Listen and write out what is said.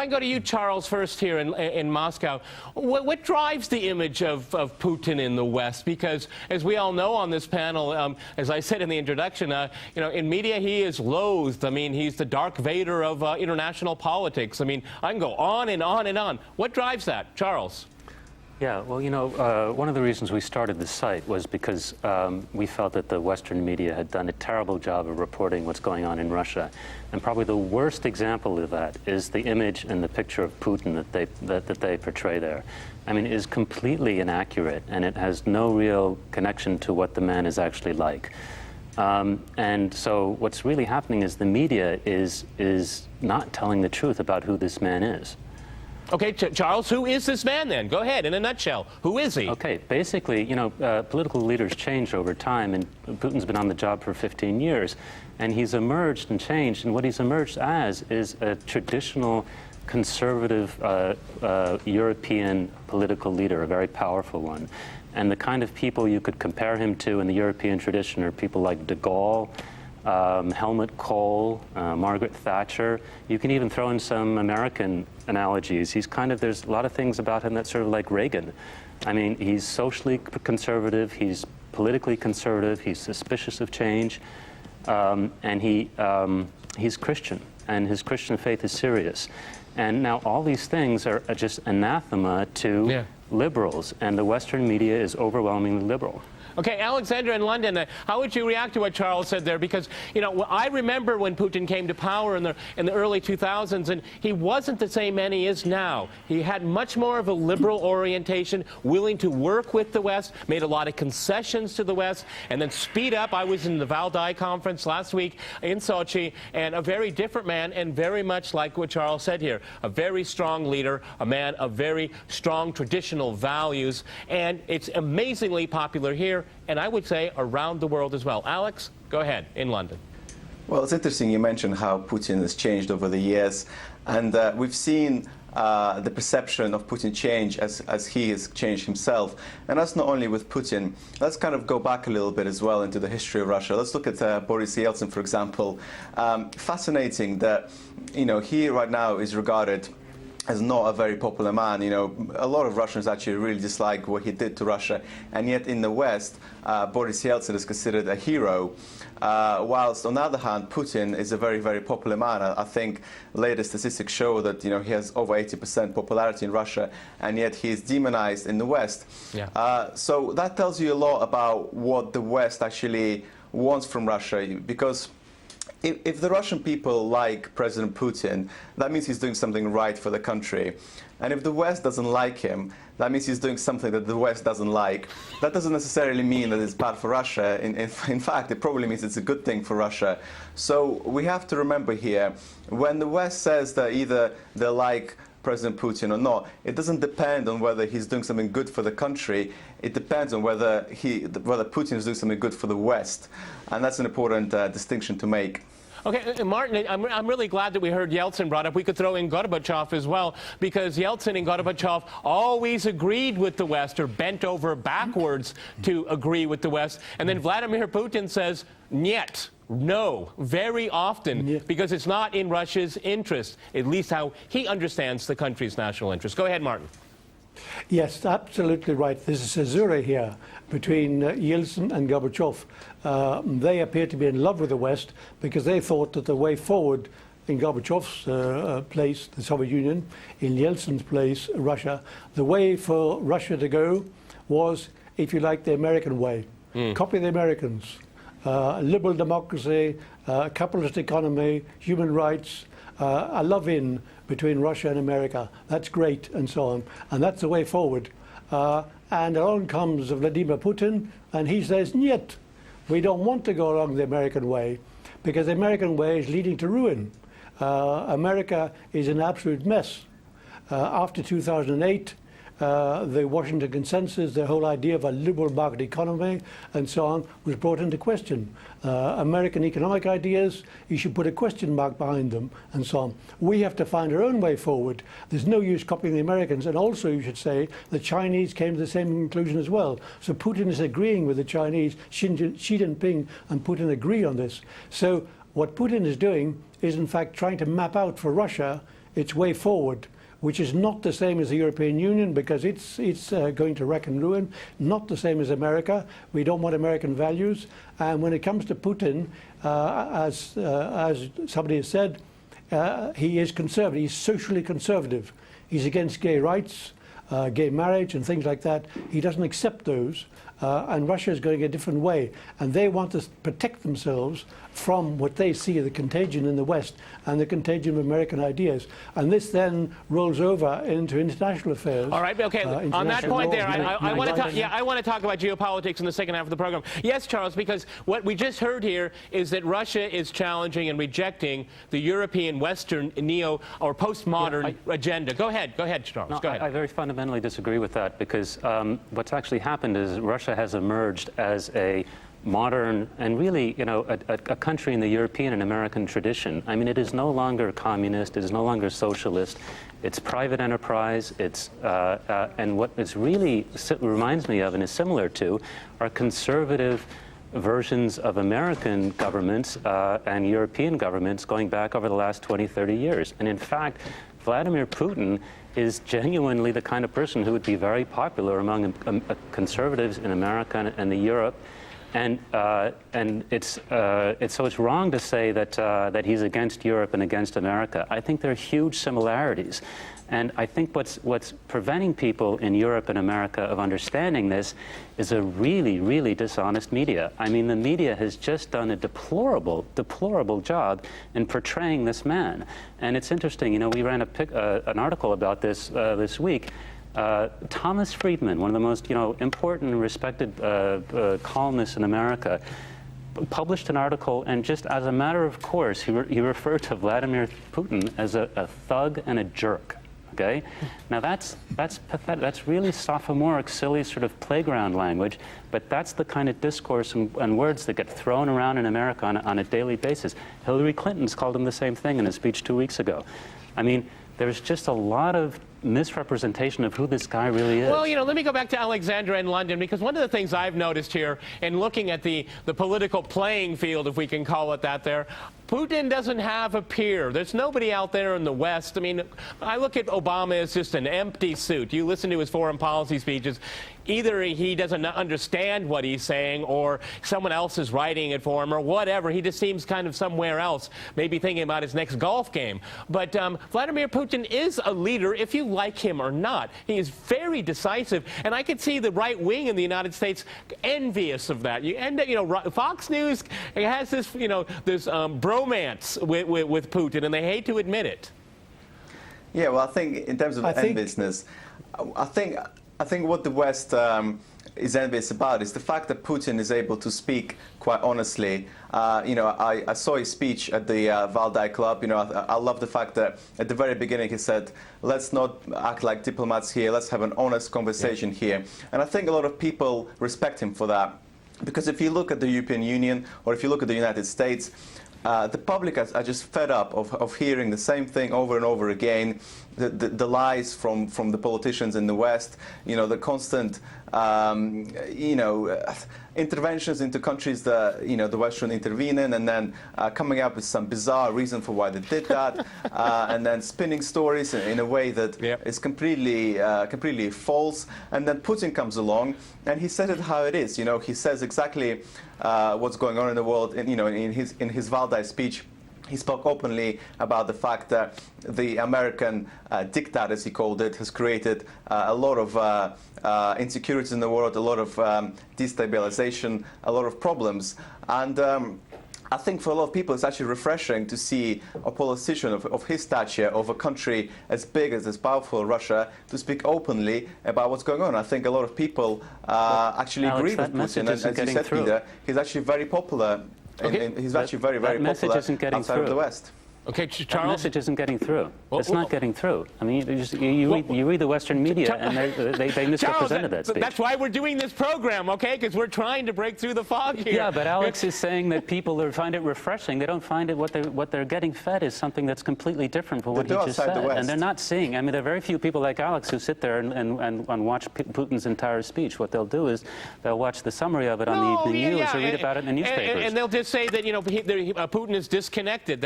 I go to you, Charles, first here in Moscow, what drives the image of Putin in the West? Because, as we all know on this panel, as I said in the introduction, you know, in media he is loathed. I mean, he's the Darth Vader of international politics. I mean, I can go on and on and on. What drives that, Charles? Yeah, well, you know, one of the reasons we started the site was because we felt that the Western media had done a terrible job of reporting what's going on in Russia. And probably the worst example of that is the image and the picture of Putin that they portray there. I mean, it is completely inaccurate, and it has no real connection to what the man is actually like. And so what's really happening is the media is not telling the truth about who this man is. Okay, Charles, who is this man then? Go ahead, in a nutshell. Who is he? Okay, basically, you know, political leaders change over time, and Putin's been on the job for 15 years, and he's emerged and changed, and what he's emerged as is a traditional conservative European political leader, a very powerful one. And the kind of people you could compare him to in the European tradition are people like de Gaulle, Helmut Kohl, Margaret Thatcher. You can even throw in some American analogies. He's kind of, there's a lot of things about him that's sort of like Reagan. I mean, he's socially conservative, he's politically conservative, he's suspicious of change, and he's Christian, and his Christian faith is serious. And now all these things are just anathema to liberals, and the Western media is overwhelmingly liberal. Okay, Alexandra in London, how would you react to what Charles said there? Because, you know, I remember when Putin came to power in the early 2000s, and he wasn't the same man he is now. He had much more of a liberal orientation, willing to work with the West, made a lot of concessions to the West, and then speed up. I was in the Valdai conference last week in Sochi, and a very different man, and very much like what Charles said here, a very strong leader, a man of very strong traditional values, and it's amazingly popular here, and I would say around the world as well. Alex, go ahead, in London. Well, it's interesting you mentioned how Putin has changed over the years, and we've seen the perception of Putin change as he has changed himself. And that's not only with Putin. Let's kind of go back a little bit as well into the history of Russia. Let's look at Boris Yeltsin, for example. Fascinating that, you know, he right now is regarded as not a very popular man. You know, a lot of Russians actually really dislike what he did to Russia, and yet in the West, Boris Yeltsin is considered a hero, whilst on the other hand, Putin is a very, very popular man. I think latest statistics show that, you know, he has over 80% popularity in Russia, and yet he is demonized in the West. So that tells you a lot about what the West actually wants from Russia, because if the Russian people like President Putin, that means he's doing something right for the country. And if the West doesn't like him, that means he's doing something that the West doesn't like. That doesn't necessarily mean that it's bad for Russia. In fact, it probably means it's a good thing for Russia. So we have to remember here, when the West says that either they like President Putin or not, it doesn't depend on whether he's doing something good for the country. It depends on whether Putin is doing something good for the West. And that's an important distinction to make. Okay, Martin, I'm really glad that we heard Yeltsin brought up. We could throw in Gorbachev as well, because Yeltsin and Gorbachev always agreed with the West, or bent over backwards to agree with the West. And then Vladimir Putin says, "Niet." No, very often, because it's not in Russia's interest, at least how he understands the country's national interest. Go ahead, Martin. Yes, absolutely right. There's a caesura here between Yeltsin and Gorbachev. They appear to be in love with the West because they thought that the way forward in Gorbachev's place, the Soviet Union, in Yeltsin's place, Russia, the way for Russia to go was, if you like, the American way. Copy the Americans. Liberal democracy, capitalist economy, human rights, a love-in between Russia and America. That's great, and so on. And that's the way forward. And along comes Vladimir Putin, and he says, "Niet, we don't want to go along the American way, because the American way is leading to ruin. America is an absolute mess." After 2008, the Washington Consensus, the whole idea of a liberal market economy and so on, was brought into question. American economic ideas, you should put a question mark behind them and so on. We have to find our own way forward. There's no use copying the Americans, and also you should say the Chinese came to the same conclusion as well. So Putin is agreeing with the Chinese. Xi Jinping and Putin agree on this. So what Putin is doing is in fact trying to map out for Russia its way forward, which is not the same as the European Union because it's going to wreck and ruin, not the same as America. We don't want American values. And when it comes to Putin, as somebody has said, he is conservative. He's socially conservative. He's against gay rights, gay marriage and things like that. He doesn't accept those. And Russia is going a different way. And they want to protect themselves from what they see as the contagion in the West and the contagion of American ideas. And this then rolls over into international affairs. All right, okay. On that point there, I want to talk about geopolitics in the second half of the program. Yes, Charles, because what we just heard here is that Russia is challenging and rejecting the European Western neo or postmodern agenda. Go ahead, Charles. No, go ahead. I very fundamentally disagree with that because what's actually happened is Russia has emerged as a modern and really, a country in the European and American tradition. I mean, it is no longer communist, it is no longer socialist. It's private enterprise. It's and what it really reminds me of and is similar to are conservative versions of American governments and European governments going back over the last 20, 30 years. And in fact, Vladimir Putin is genuinely the kind of person who would be very popular among conservatives in America and Europe. And it's wrong to say that he's against Europe and against America. I think there are huge similarities. And I think what's preventing people in Europe and America of understanding this is a really, really dishonest media. I mean, the media has just done a deplorable, deplorable job in portraying this man. And it's interesting, we ran an article about this this week. Thomas Friedman, one of the most important and respected columnists in America, published an article, and just as a matter of course, he referred to Vladimir Putin as a thug and a jerk. Okay, now that's pathetic. That's really sophomoric, silly sort of playground language. But that's the kind of discourse and words that get thrown around in America on a daily basis. Hillary Clinton's called him the same thing in a speech 2 weeks ago. I mean, there's just a lot of misrepresentation of who this guy really is. Well, let me go back to Alexandra in London, because one of the things I've noticed here in looking at the political playing field, if we can call it that there, Putin doesn't have a peer. There's nobody out there in the West. I mean, I look at Obama as just an empty suit. You listen to his foreign policy speeches, either he doesn't understand what he's saying or someone else is writing it for him or whatever. He just seems kind of somewhere else, maybe thinking about his next golf game. But Vladimir Putin is a leader, if you like him or not. He is very decisive, and I could see the right wing in the United States envious of that. You end up, Fox News has this, this bromance with Putin, and they hate to admit it. Yeah, well, I think in terms of enviousness, I think what the West is envious about is the fact that Putin is able to speak quite honestly. I saw his speech at the Valdai Club. I love the fact that at the very beginning he said, let's not act like diplomats here, let's have an honest conversation here. And I think a lot of people respect him for that. Because if you look at the European Union or if you look at the United States, the public are just fed up of hearing the same thing over and over again, the lies from the politicians in the West, the constant, interventions into countries that, the West should intervene in, and then coming up with some bizarre reason for why they did that, and then spinning stories in a way that is completely false. And then Putin comes along, and he says it how it is. He says exactly what's going on in the world. And, in his Valdai speech, he spoke openly about the fact that the American diktat, as he called it, has created a lot of insecurities in the world, a lot of destabilization, a lot of problems. And I think for a lot of people it's actually refreshing to see a politician of his stature, of a country as big as powerful as Russia, to speak openly about what's going on. I think a lot of people actually Alex, agree with Putin. And as you said, Peter, he's actually very popular. Okay. He's actually very, very popular outside of the West. Okay, Charles? That message isn't getting through. It's not getting through. I mean, you read the Western media, and they misrepresented that speech. That's why we're doing this program, okay? Because we're trying to break through the fog here. Yeah, but Alex is saying that people find it refreshing. They don't find it what they're getting fed is something that's completely different from what he just said. And they're not seeing. I mean, there are very few people like Alex who sit there and watch Putin's entire speech. What they'll do is they'll watch the summary of it on the evening news or read about it in the newspapers. And they'll just say that, Putin is disconnected.